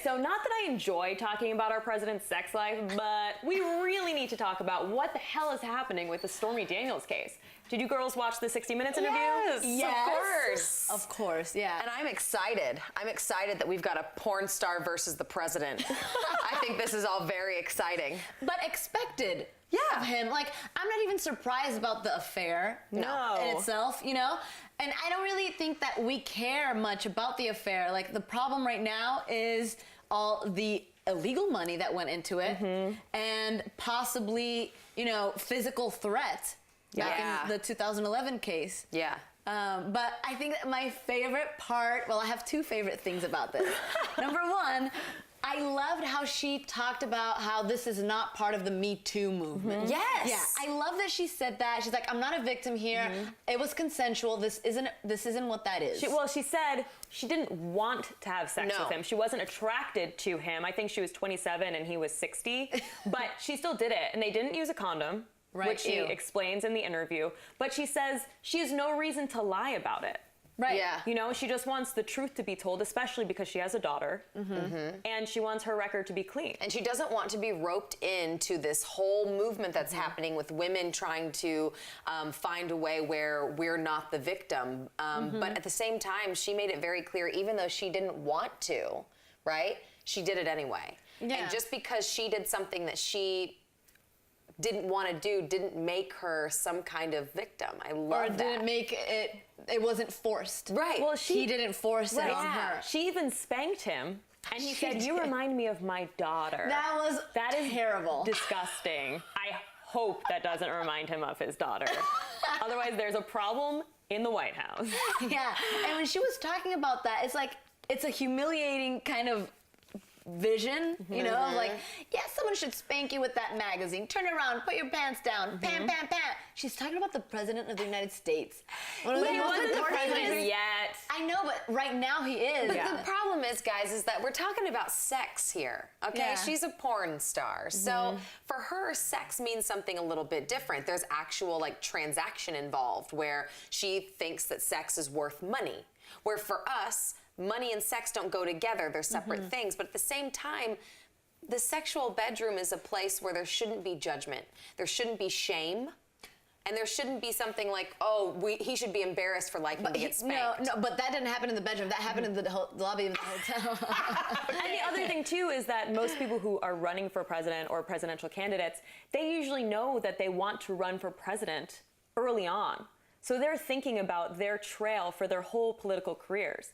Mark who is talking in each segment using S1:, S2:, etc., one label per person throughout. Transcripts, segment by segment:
S1: so not that I enjoy talking about our president's sex life, but we really need to talk about what the hell is happening with the Stormy Daniels case. Did you girls watch the 60 Minutes interview?
S2: Yes,
S3: of course.
S2: Of course, yeah.
S3: And I'm excited. I'm excited that we've got a porn star versus the president. I think this is all very exciting.
S2: But expected. Of him. Like, I'm not even surprised about the affair in itself, you know? And I don't really think that we care much about the affair. Like, the problem right now is all the illegal money that went into it and possibly, you know, physical threat back in the 2011 case.
S3: Yeah.
S2: But I think that my favorite part, well, I have two favorite things about this. Number one, I loved how she talked about how this is not part of the Me Too movement.
S3: Yes.
S2: Yeah, I love that she said that. She's like, I'm not a victim here. It was consensual. This isn't what that is.
S1: She said she didn't want to have sex with him. She wasn't attracted to him. I think she was 27 and he was 60, but she still did it. And they didn't use a condom, which she explains in the interview. But she says she has no reason to lie about it.
S2: Right.
S3: Yeah.
S1: You know, she just wants the truth to be told, especially because she has a daughter. And she wants her record to be clean.
S3: And she doesn't want to be roped into this whole movement that's happening with women trying to find a way where we're not the victim. But at the same time, she made it very clear, even though she didn't want to, right? She did it anyway. Yeah. And just because she did something that she didn't want to do didn't make her some kind of victim. I love that.
S2: Or didn't make it wasn't forced.
S3: Right.
S2: Well, he didn't force it on her.
S1: She even spanked him. And he said, you remind me of my daughter.
S2: That is terrible.
S1: Disgusting. I hope that doesn't remind him of his daughter. Otherwise, there's a problem in the White House.
S2: Yeah. And when she was talking about that, it's like, it's a humiliating kind of vision, you know, like, yeah, someone should spank you with that magazine. Turn around, put your pants down, pam, pam, pam. She's talking about the President of the United States. One of the most
S1: important president yet.
S2: I know, but right now he is.
S3: But the problem is, guys, is that we're talking about sex here, okay?
S2: Yeah.
S3: She's a porn star. So for her, sex means something a little bit different. There's actual, like, transaction involved where she thinks that sex is worth money. Where for us, money and sex don't go together. They're separate things. But at the same time, the sexual bedroom is a place where there shouldn't be judgment. There shouldn't be shame. And there shouldn't be something like, oh, he should be embarrassed for liking to get spanked.
S2: No, but that didn't happen in the bedroom. That happened in the lobby of the hotel.
S1: And the other thing, too, is that most people who are running for president or presidential candidates, they usually know that they want to run for president early on. So they're thinking about their trail for their whole political careers.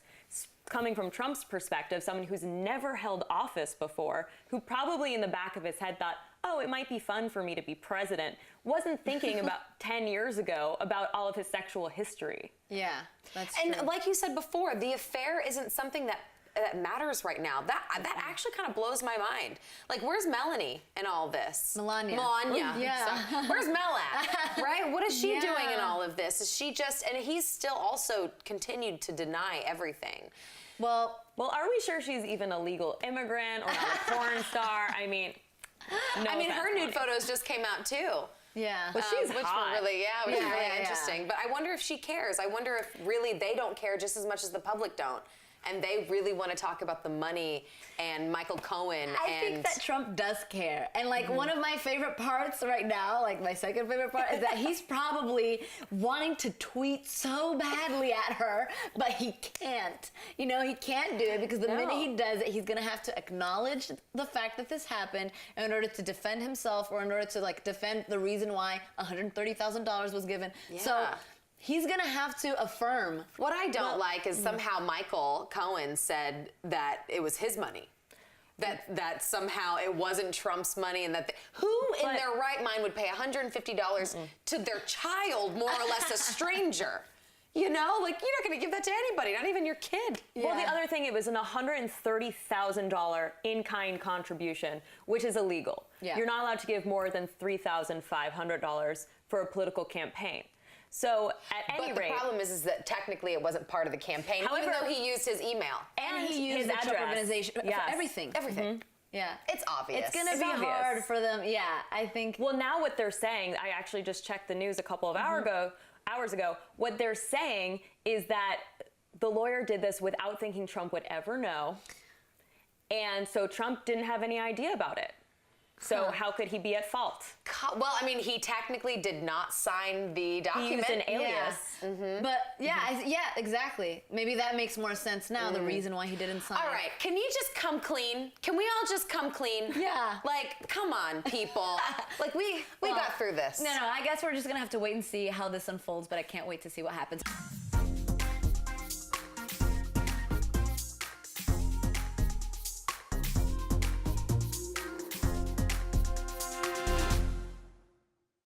S1: Coming from Trump's perspective, someone who's never held office before, who probably in the back of his head thought, oh, it might be fun for me to be president, wasn't thinking about 10 years ago about all of his sexual history.
S2: Yeah, that's true.
S3: And like you said before, the affair isn't something that matters right now. That actually kind of blows my mind. Like, where's Melanie in all this?
S2: Melania.
S3: Yeah. So, where's Mel at? Right? What is she doing in all of this? Is she just, and he's still also continued to deny everything.
S1: Well, are we sure she's even a legal immigrant or not a porn star? I mean,
S3: her nude photos just came out too.
S2: Yeah.
S1: But she's
S3: which
S1: hot.
S3: were really, really interesting. But I wonder if she cares. I wonder if really they don't care just as much as the public don't. And they really want to talk about the money and Michael Cohen.
S2: I think that Trump does care. And like one of my favorite parts right now, like my second favorite part, is that he's probably wanting to tweet so badly at her, but he can't. You know, he can't do it because the minute he does it, he's going to have to acknowledge the fact that this happened in order to defend himself or in order to like defend the reason why $130,000 was given. Yeah. So he's gonna have to affirm.
S3: What I don't like is somehow Michael Cohen said that it was his money. That somehow it wasn't Trump's money, and that who in their right mind would pay $150 to their child, more or less a stranger? You know, like, you're not going to give that to anybody, not even your kid.
S1: Yeah. Well, the other thing, it was an $130,000 in-kind contribution, which is illegal. Yeah. You're not allowed to give more than $3,500 for a political campaign. So at any rate,
S3: the problem is that technically it wasn't part of the campaign, even though he used his email
S2: and he used the Trump organization for everything. Yeah,
S3: it's obvious.
S2: It's gonna be hard for them. Yeah, I think.
S1: Well, now what they're saying, I actually just checked the news a couple of hours ago. What they're saying is that the lawyer did this without thinking Trump would ever know. And so Trump didn't have any idea about it. So how could he be at fault?
S3: Well, I mean, he technically did not sign the
S1: He
S3: document.
S1: used an alias.
S2: But yeah, exactly. Maybe that makes more sense now, the reason why he didn't sign.
S3: All right, can you just come clean? Can we all just come clean?
S2: Yeah.
S3: Like, come on, people. Like, we got through this.
S2: No, I guess we're just gonna have to wait and see how this unfolds, but I can't wait to see what happens.